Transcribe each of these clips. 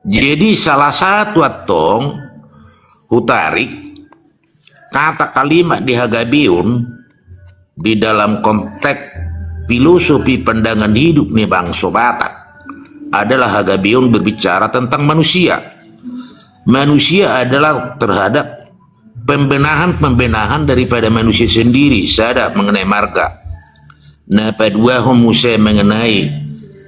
Jadi salah satu atong hutarik kata kalimat di Hagabeon di dalam konteks filosofi pandangan hidup nih bangsa Batak adalah Hagabeon berbicara tentang manusia. Manusia adalah terhadap pembenahan daripada manusia sendiri sadap mengenai marga. Napa dua homo mengenai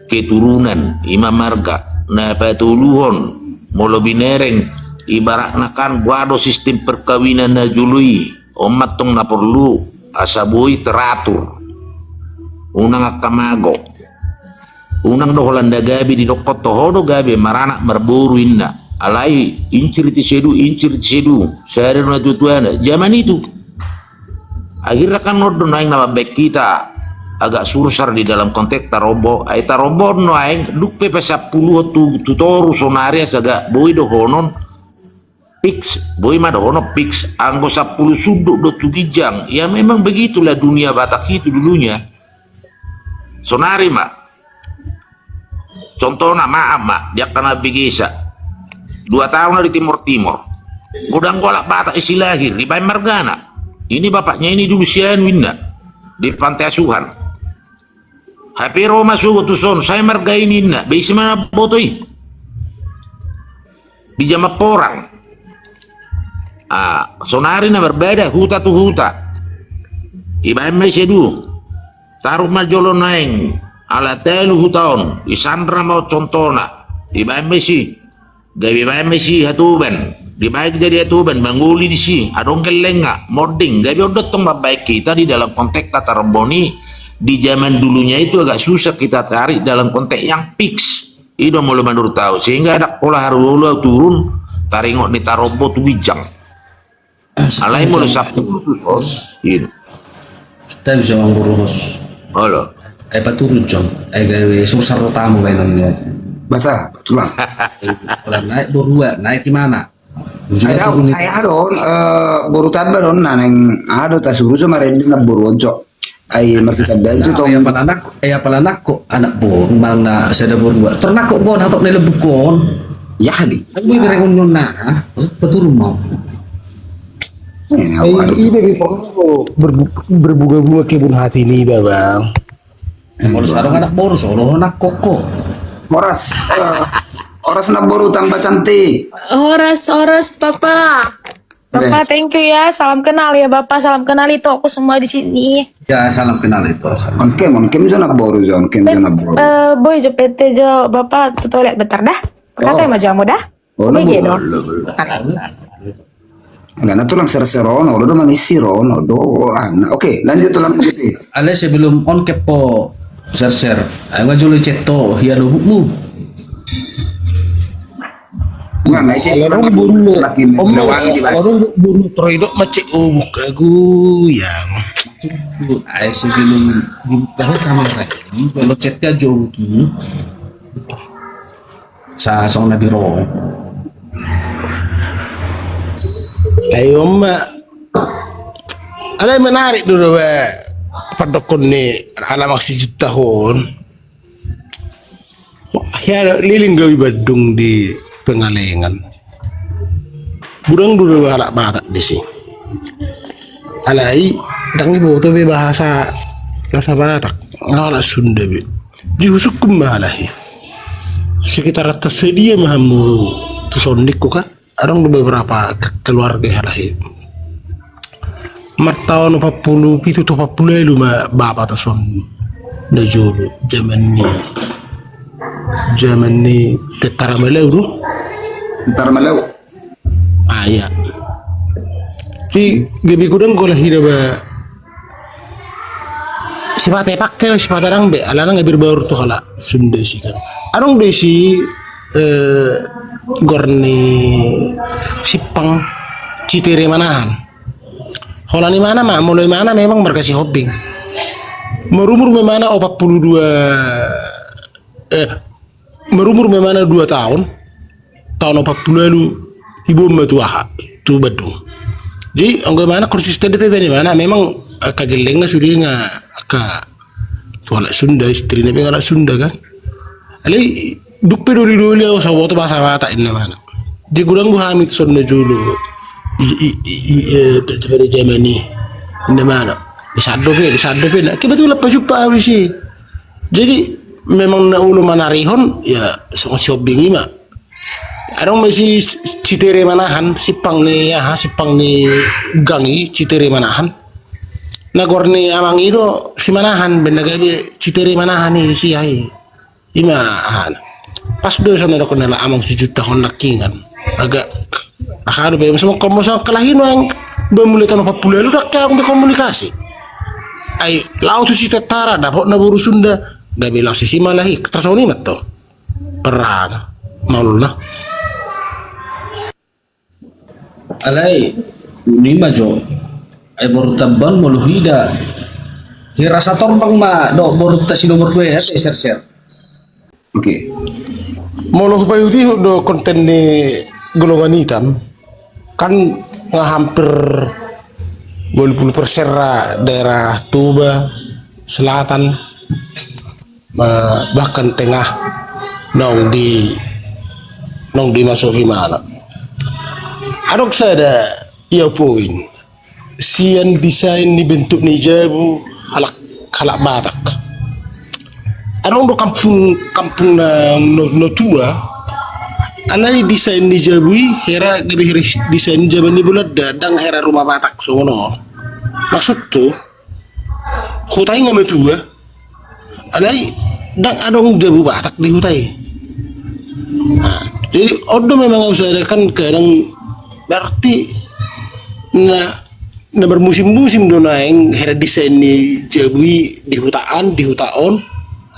keturunan imam marga. Napa tuluhon molo binereng ibaratna kan buado sistem perkawinan na jului umat tong na perlu asabui teratur unang akamago unang doholan gabi di dokot tohodo gabi marana berburu inna alai incir sedu sehari na tutuana zaman itu akhirnya kan nodon naing nama baik kita agak sursar di dalam konteks tarobo no aing duk pepe 10 tutoru sonaria saga boy dohonon fix boy mah dohono fix anggo 10 suduk do tugijang ya memang begitulah dunia Batak itu dulunya sonari mah contohnya maaf mak dia kena bigisa 2 tahun di timur gudang golak Batak isi lahir di Bayi Margana ini bapaknya ini dulu sian winna di pantai asuhan HP Roma sugo tuson saya marga ini nak bisa mana botoi di jama porang sonari na berbeda huta tu huta ibaim mesedu taruh majolo naing ala telu hutaon isandra mau contona ibaim mesi gabi ibaim mesi hatuban di baik jadi hatuban manguli di si adong kelenga moding gabi odotong baik kita di dalam konteks tata remboni di zaman dulunya itu agak susah kita tarik dalam konteks yang fix itu mulai menurut tahu sehingga ada pola harula turun taringok di tarobo tu bijang alai mulai sabtu sos ini kita bisa ngurus halo paturut jom gawe susah tamu kayak namanya Basa, tulang. Kalau naik berdua naik di mana Ay aron buru tabaron naneng ado tasuru sama rendi na buru ojo ay marsikan dan itu tong palanak ko anak bon mana sada berdua ternak kok bon hatok nila bukon ya di aku ini reunion na betul mau ini berbuka-buka kebun hati nih babang kalau sekarang anak boros solo anak koko oras oras na buru tambah cantik Oras papa. Papa, thank you ya. Salam kenal ya Bapak. Salam kenal itu aku semua di sini. ya salam kenal itu on kem sana boru on kem sana boru Boy jo PT jo Bapak tuh toilet bentar dah. Kata maju kamu dah. Oh, Bagi dong. Nggak tulang ser-seron, udah mengisi ron, oke lanjut tulang gitu. ale sebelum on kepo share ayo ngajuli ceto hian hubukmu Nggak sih orang buru wangi orang buru troidok macet ubuk aku yang ayo sebelum dibuka kamera ini kalau chatnya jauh tuh sa song nabi ro ayo mbak ada yang menarik dulu padokon nih anak masih tahun ya liling gawi Badung di Pengalengan burang dulu anak Batak di sini alai dang ibu tuh bahasa Batak ngalah Sunda be dihusukum malahi sekitar tersedia mahamu tu sondik kan orang beberapa keluarga halahi tahun 40 itu tuh 40 lu mah bapak tu son najulu zaman ni tetara malau ntar malau iya si gabi kudang ko lahir ba sifat pakai sifat orang be alana ngabir baru tuh hala Sunda sih kan arong desi gorni sipang citere manahan holani mana mah mulai mana memang berkasih hobi merumur memana 42 merumur memana 2 tahun 40 lalu ibu metua tu Badung jadi anggo mana konsisten de pebe mana memang kagelengna sudinga ka tuala Sunda istrinya pengen Sunda kan ali duppe doli aku sa woto basa bata inna mana di gudang gua hamit sonno julu pada zaman ini inna mana di saddo pe na kebetulan apa jumpa sih jadi memang na ulo manarihon ya song shopping ima arong masih citere manahan sipang ni gangi citere manahan nagor ni amang ido si manahan benagabe citere manahan ni si ai ima pas do sana ko nala amang si juta hon nakingan agak akado be semua komo sa kalahin wang bemulai tanah papula lu dak kaya komunikasi ai lau tu si tetara dapat na buru Sunda gabe lau si malahi tersoni mat to perana maul na alai ni majo ay baru taban mulu hida hirasa torbang ma do baru ta si nomor 2 ya share. Oke. Molo payuti do konten ni golongan hitam kan nggak hampir 20% daerah Tuba Selatan bahkan tengah nong dimasuki mana adok sada ia poin sian desain dibentuk ni jabu halak Batak adong do kampung no tua alai desain ni jabui hera gabe desain jaban ni bulat dadang hera rumah Batak sono maksud tu hutai ngame tua alai dang adong jabu Batak di hutai nah, jadi odo memang usah kan kadang berarti na bermusim-musim do naeng hera desain ni jabui di hutaon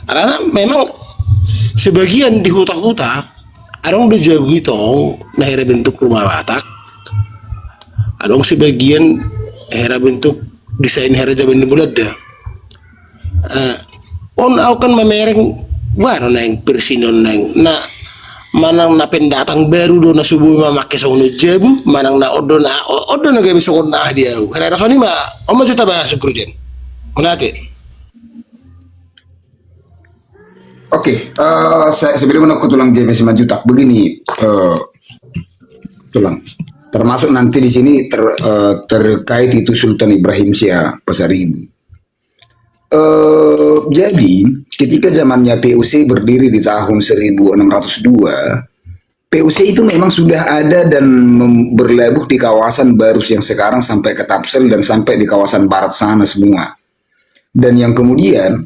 karena memang sebagian di huta-huta adong do jabui tong na hera bentuk rumah Batak adong sebagian hera bentuk desain hera jaban bulat dah on au kan mamereng wano naeng persinon naeng na manang na pendatang baru do na subuh mamake sono jabu manang na odo na gabi sono na dia hera rasoni ma oma juta ba sukrujen menate. Oke, sebelum aku tulang JP maju tak begini, tulang. Termasuk nanti di sini terkait itu Sultan Ibrahim Syah Pasaribu. Jadi ketika zamannya PUC berdiri di tahun 1602, PUC itu memang sudah ada dan berlabuh di kawasan Barus yang sekarang sampai ke Tapsel dan sampai di kawasan barat sana semua. Dan yang kemudian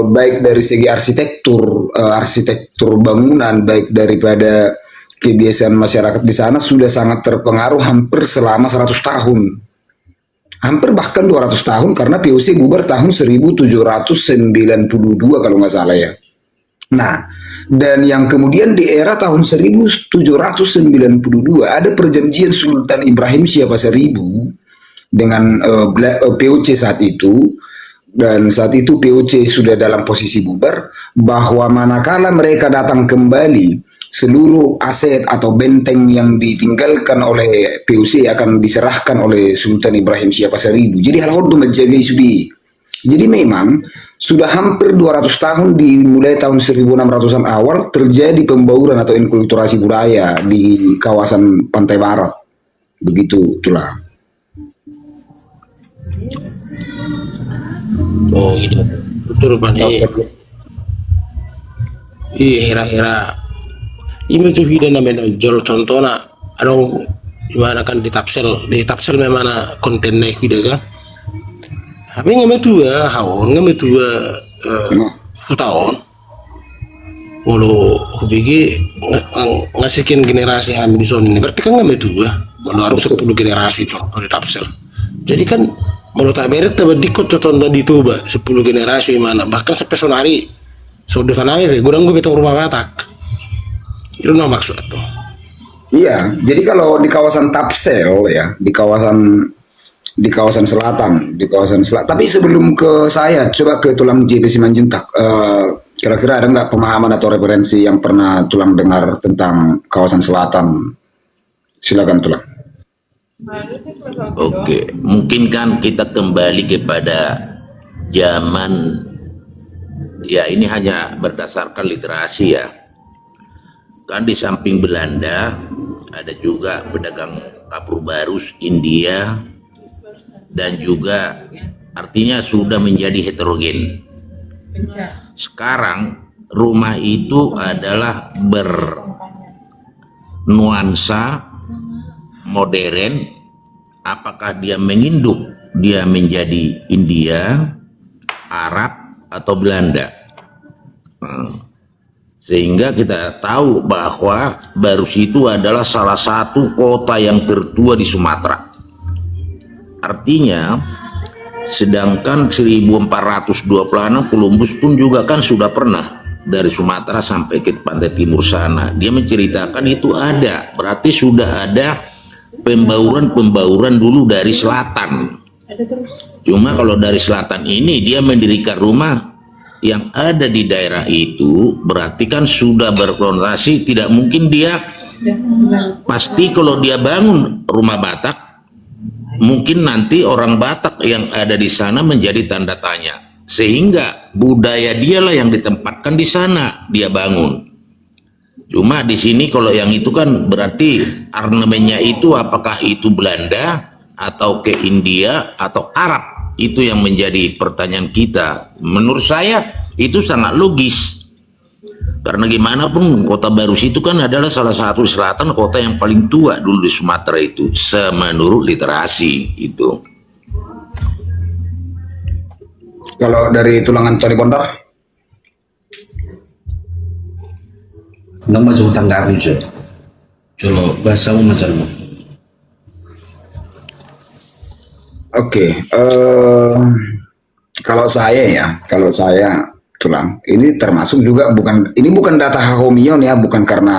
baik dari segi arsitektur bangunan, baik daripada kebiasaan masyarakat di sana sudah sangat terpengaruh hampir selama 100 tahun. Hampir bahkan 200 tahun karena PUC bubar tahun 1792 kalau nggak salah ya. Nah, dan yang kemudian di era tahun 1792 ada perjanjian Sultan Ibrahim Syah Pasaribu dengan PUC saat itu. Dan saat itu PUC sudah dalam posisi bubar, bahwa manakala mereka datang kembali, seluruh aset atau benteng yang ditinggalkan oleh PUC akan diserahkan oleh Sultan Ibrahim Syah Pasaribu. Jadi hal itu menjaga sudi. Jadi memang sudah hampir 200 tahun dimulai tahun 1600-an awal terjadi pembauran atau inkulturasi budaya di kawasan pantai barat. Begitu itulah. Oh ini betul Pak. Hera ini tuh hida namanya jol contohnya adong gimana kan di Tapsel memang kontennya hida kan tapi nggak tua haon nggak tua tahun walau hubigi ngasihin generasi hamil di zona ini berarti kan nggak tua walau harus 10 generasi contoh di Tapsel jadi kan menurut Amerika berdikut contoh di Tuba 10 generasi mana bahkan sampai sonari sudah tanamnya gudang gue betong rumah Batak itu no maksud tuh. Iya, jadi kalau di kawasan Tapsel ya, di kawasan selatan. Tapi sebelum ke saya, coba ke tulang JP Simanjuntak. Kira-kira ada nggak pemahaman atau referensi yang pernah tulang dengar tentang kawasan selatan? Silakan tulang. Oke, mungkin kan kita kembali kepada zaman Ya ini hanya berdasarkan literasi ya. Kan di samping Belanda ada juga pedagang kapur barus India, dan juga artinya sudah menjadi heterogen. Sekarang rumah itu adalah bernuansa modern. Apakah dia menginduk, dia menjadi India, Arab, atau Belanda. Sehingga kita tahu bahwa Barus itu adalah salah satu kota yang tertua di Sumatera. Artinya, sedangkan 1426 Columbus pun juga kan sudah pernah dari Sumatera sampai ke pantai timur sana. Dia menceritakan itu ada, berarti sudah ada pembauran dulu dari selatan. Cuma kalau dari selatan ini dia mendirikan rumah yang ada di daerah itu, berarti kan sudah berkonotasi, tidak mungkin dia pasti kalau dia bangun rumah Batak, mungkin nanti orang Batak yang ada di sana menjadi tanda tanya, sehingga budaya dialah yang ditempatkan di sana dia bangun. Cuma di sini kalau yang itu kan berarti ornamennya itu apakah itu Belanda atau ke India atau Arab, itu yang menjadi pertanyaan kita. Menurut saya itu sangat logis, karena gimana pun kota Barus itu kan adalah salah satu selatan kota yang paling tua dulu di Sumatera itu, semenurut literasi itu. Kalau dari tulangan Tony Pondor, nang macam tanggapi Jo. Jolo bahasamu macam mana? oke, kalau saya tulang, ini termasuk juga ini bukan data Hahomion ya, bukan karena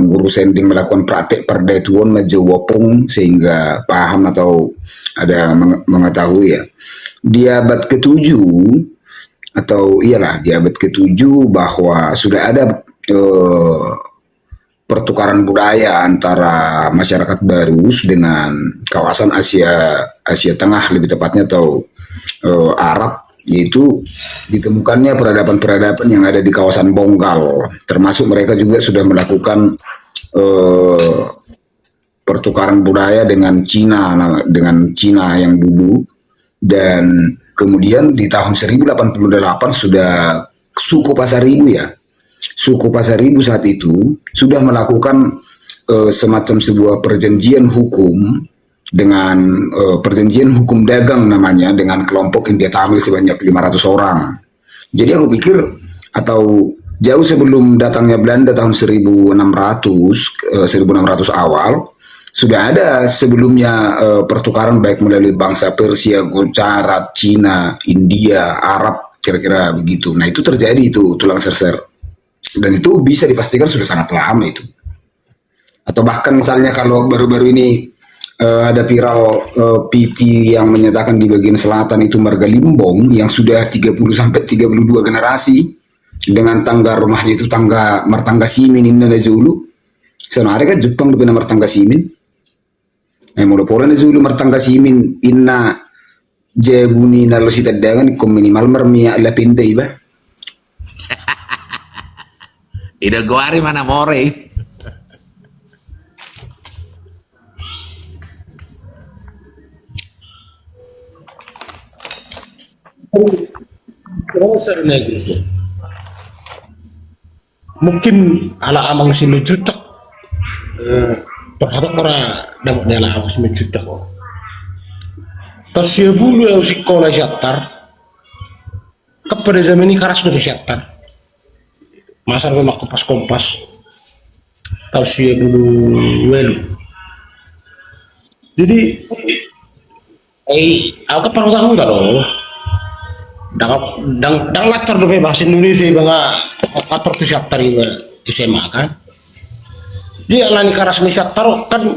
guru sending melakukan praktek perdetuan majewopung sehingga paham atau ada mengetahui ya. Di abad ke-7 atau iyalah di abad ke-7 bahwa sudah ada pertukaran budaya antara masyarakat Barus dengan kawasan Asia Tengah lebih tepatnya, atau Arab, yaitu ditemukannya peradaban-peradaban yang ada di kawasan Bonggal, termasuk mereka juga sudah melakukan pertukaran budaya dengan Cina yang dulu. Dan kemudian di tahun 1088 sudah suku Pasaribu ya. Suku Pasaribu saat itu sudah melakukan semacam sebuah perjanjian hukum dengan perjanjian hukum dagang namanya, dengan kelompok India Tamil sebanyak 500 orang. Jadi aku pikir, atau jauh sebelum datangnya Belanda tahun 1600 awal, sudah ada sebelumnya pertukaran baik melalui bangsa Persia, Gujarat, Cina, India, Arab, kira-kira begitu. Nah itu terjadi itu tulang serser. Dan itu bisa dipastikan sudah sangat lama itu. Atau bahkan misalnya kalau baru-baru ini ada viral PT yang menyatakan di bagian selatan itu Marga Limbong yang sudah 30 sampai 32 generasi, dengan tangga rumahnya itu martangga simin inna na Zulu. Sebenarnya kan Jepang di martangga simin. Monopolan na Zulu martangga simin inna jebuni na lo sitadagan ko minimal marmia la pinday ba. Ida guari mana more. Profesor Negro mungkin ala amang sinu jutak perhatian orang dapat dalam amang sinu jutak kok tas ya bulu yang sekolah syatar kepada zaman ini karas dari syatar masa memang kompas tas ya bulu welu jadi aku pernah tahu enggak loh dang latar do bahasa Indonesia bangga atur tu chapter iba SMA kan dia lani karas ni chapter kan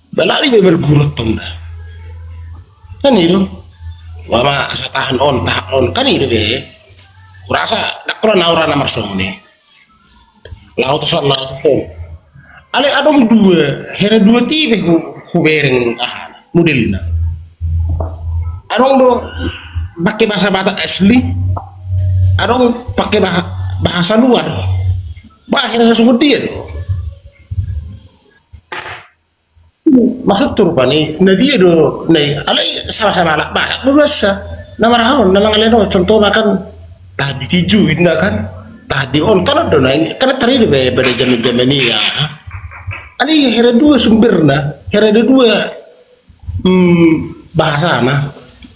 balari be bergurut tonda kan itu wama asa tahan on kan itu be kurasa dakro naura nomor somne laut ale adom dua hera dua tibe ku bereng modelna adong do pakai bahasa Batak asli adong pakai bahasa luar. Bahasa langsung dia. Maksud tuh pani, nah dia do, nih, alay sama-sama lah, banyak berasa. Nama rahon, nama kalian contohnya kan tadi tiju, indah kan, tadi on kan ada naik, karena tadi deh pada zaman ini ya. Ada hera dua sumberna, hera dua bahasa na,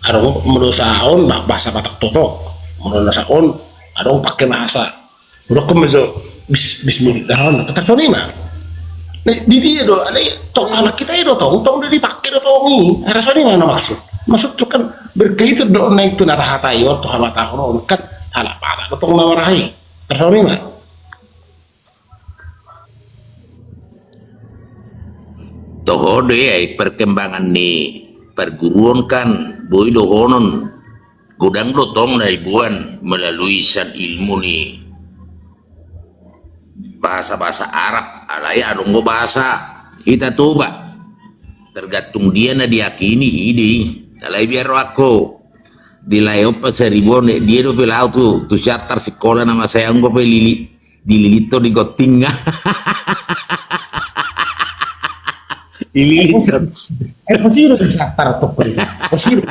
ada menurut saon bahasa Batak Totok, menurut saon ada pakai bahasa, udah kemeso Bismillah, kata soni mah. Nah, di dia do, ada tong anak kita itu tong udah dipakai do tong ini. Rasanya mana maksud? Maksud tuh kan berkaitan do naik tuh nara hatai waktu hama tahun kan halak pada do tong nama rahai. Rasanya mah. Toho deh perkembangan nih perguruan kan boy dohonon gudang dotong dari buan melalui san ilmu nih bahasa-bahasa Arab alay adongo bahasa kita coba tergantung dia na diyakini ini alay biar aku dilayo pa sa ribon dia do pilau tu syatar sekolah nama saya nggo pe dililito di goting dililito Posisi udah satar tuh posisi.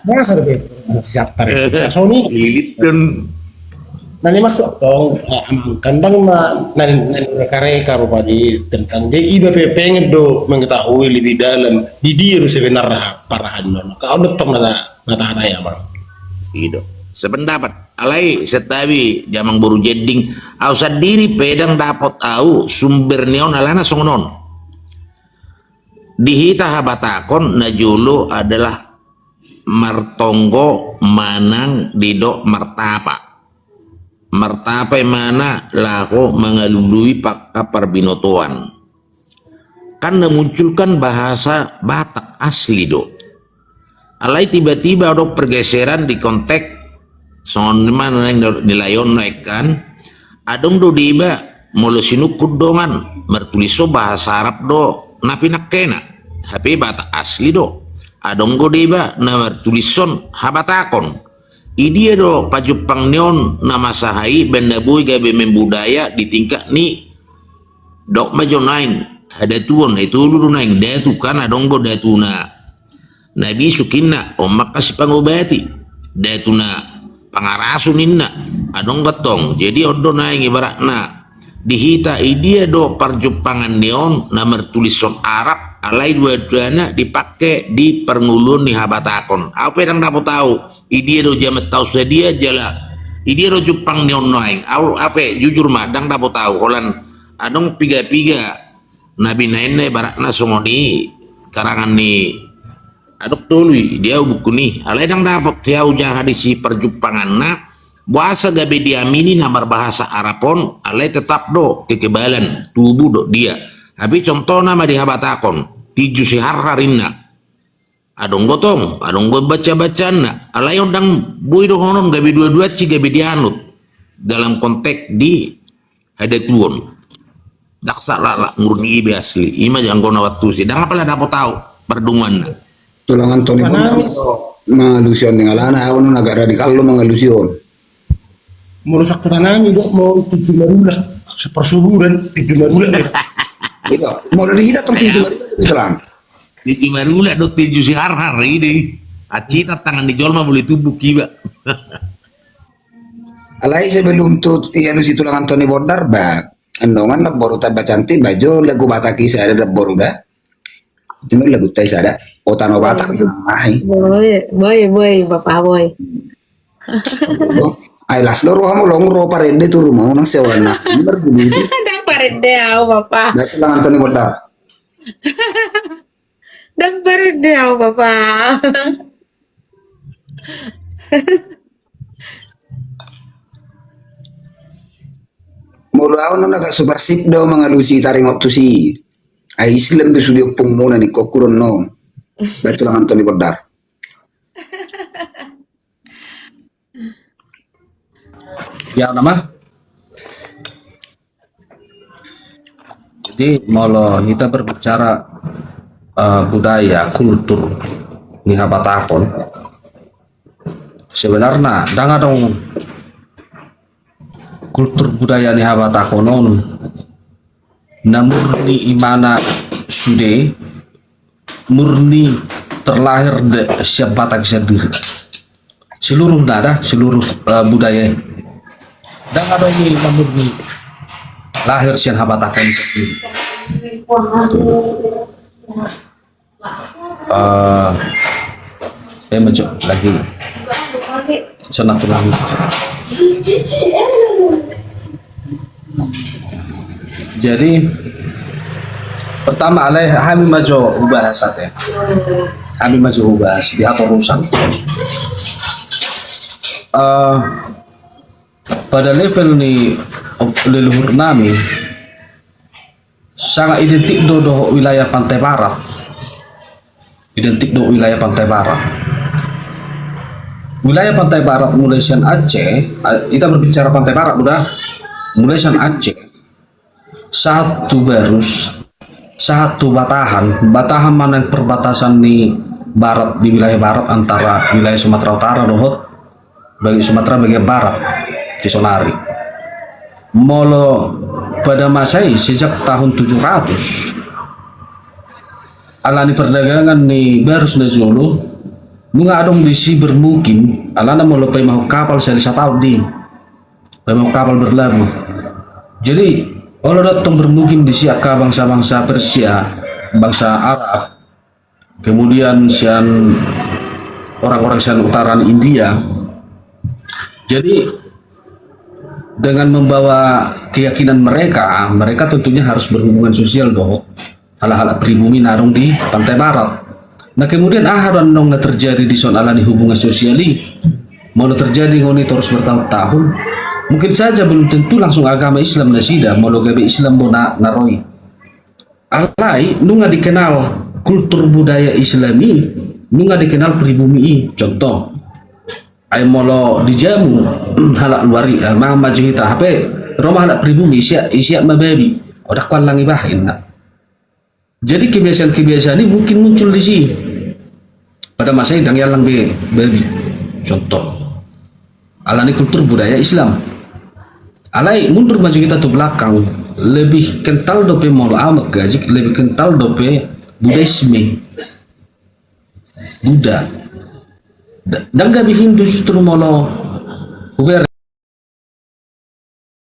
Masa deh satar. Sony dililito nani maksud tong amang kandang nani reka rupa di tentang dia iba pengen do mengetahui lebih dalam di dia sebenarnya parahan non kau tong nata ya bang itu sependapat alai setawi jamang baru jeding au sendiri pedang dapat au sumber neon alana songonon dihita habatakon najulu adalah martonggo manang didok martapa martapai mana lako mengalului pakka perbinotoan kan memunculkan bahasa Batak asli do alai tiba-tiba ada pergeseran di konteks soal mana yang dilayon naik kan adong do diba mulu sinukut dongan mertuliso bahasa Arab do napi nakena tapi Batak asli do adong go diba na mertulison habatakon idia do pajupang neon nama sahai benda boy gabe membudaya di tingkat ni dok majo nain ada tuon itu dulu nain datu kan adong go datuna nabi sukinna omak kasih pangobati datuna pangarasuninna adong gotong jadi odo nain ibaratna dihita idia do parjupangan neon nama tulisan Arab alai dua-duanya dipakai di perngulun di habatakon apa yang dapat tahu idia do jamet tahu sudah dia jala idia do Jepang neon noing apa jujur mah dang dapat tahu holan adong piga-piga nabi nainnya barakna songoni karangan ni adok tului dia buku nih alai dang dapat tiau jahat di si perjupangan na bahasa gabe diamini namar bahasa Arabon alai tetap do kekebalan tubuh do dia tapi contoh nama di habatakon tiju si harharinna adong gotong adong go baca-bacana alai ondang boy do honon gabe dua-dua ci gabe dianut dalam konteks di ada tuon daksa lala ngurni ibe asli ima janggo na waktu si dang apalah dapat tahu perdungan tulangan Tony mengalusion dengan lana ono agak radikal lo mengalusion merusak petani dok mau 7 marula sepersuburan 7 marula itu mau dari kita tong tinju selang di Cimarula do tinju si har ini acita tangan dijual mah boleh tubuh kiba alai sebelum tuh yang si tulangan Tony Bordar ba andongan nak baru tabah cantik baju lagu Bataki saya ada baru dah cuma lagu tay saya ada otano Batak mahi boy bapak boy ay las loro kamu longro parende tuh rumah nang sewana bergudi dang parende au bapak dah tulangan Tony Bordar dang parende au bapak mula ono agak super sip daw mengalusi taring waktu si ay Islam do sudah pung muna ni kokuron no betul lang Tony Bordar ya nama jadi kalau kita berbicara budaya kultur ni habatakon sebenarnya dang adong kultur budaya ni habata konon namun ni imana sude murni terlahir de siap batak sendiri seluruh nada seluruh budaya dan ada ni murni lahir sian habatakan sendiri. Macam lagi senang lagi. Jadi pertama alai kami maju ubah sate. Kami maju ubah di atur rusak. Pada level ni leluhur nami sangat identik do wilayah pantai barat. Identik do wilayah pantai barat. Wilayah pantai barat mulai Sian Aceh, kita berbicara pantai barat udah mulai Sian Aceh, satu Barus, satu Batahan mana yang perbatasan di barat di wilayah barat antara wilayah Sumatera Utara dohot bagi Sumatera bagian barat Cisonari. Molo pada masa sejak tahun 700 alani perdagangan ni Barus na Jolo bunga adong disi bermukim alana molo pay mau kapal sa tahun di pay mau kapal berlabuh. Jadi olo datang bermukim di siaka bangsa-bangsa Persia, bangsa Arab, kemudian sian orang-orang sian utaran India. Jadi dengan membawa keyakinan mereka tentunya harus berhubungan sosial doh hal-hal pribumi narung di pantai barat. Nah kemudian aharan nong terjadi di son alani hubungan sosiali mau terjadi ngoni terus bertahun-tahun mungkin saja belum tentu langsung agama Islam nasida mau gabe Islam bona naroi alai nunga dikenal kultur budaya Islami nunga dikenal pribumi contoh ay molo dijamu halak luari mang maju kita HP rumah halak pribumi isya mababi odak kwalang ibahin nak. Jadi kebiasaan-kebiasaan ini mungkin muncul di sini pada masa yang lang babi contoh alani kultur budaya Islam alai mundur maju kita tuh belakang lebih kental dope molo amak gajik lebih kental dope Buddhisme Buddha dan gabi Hindu justru molo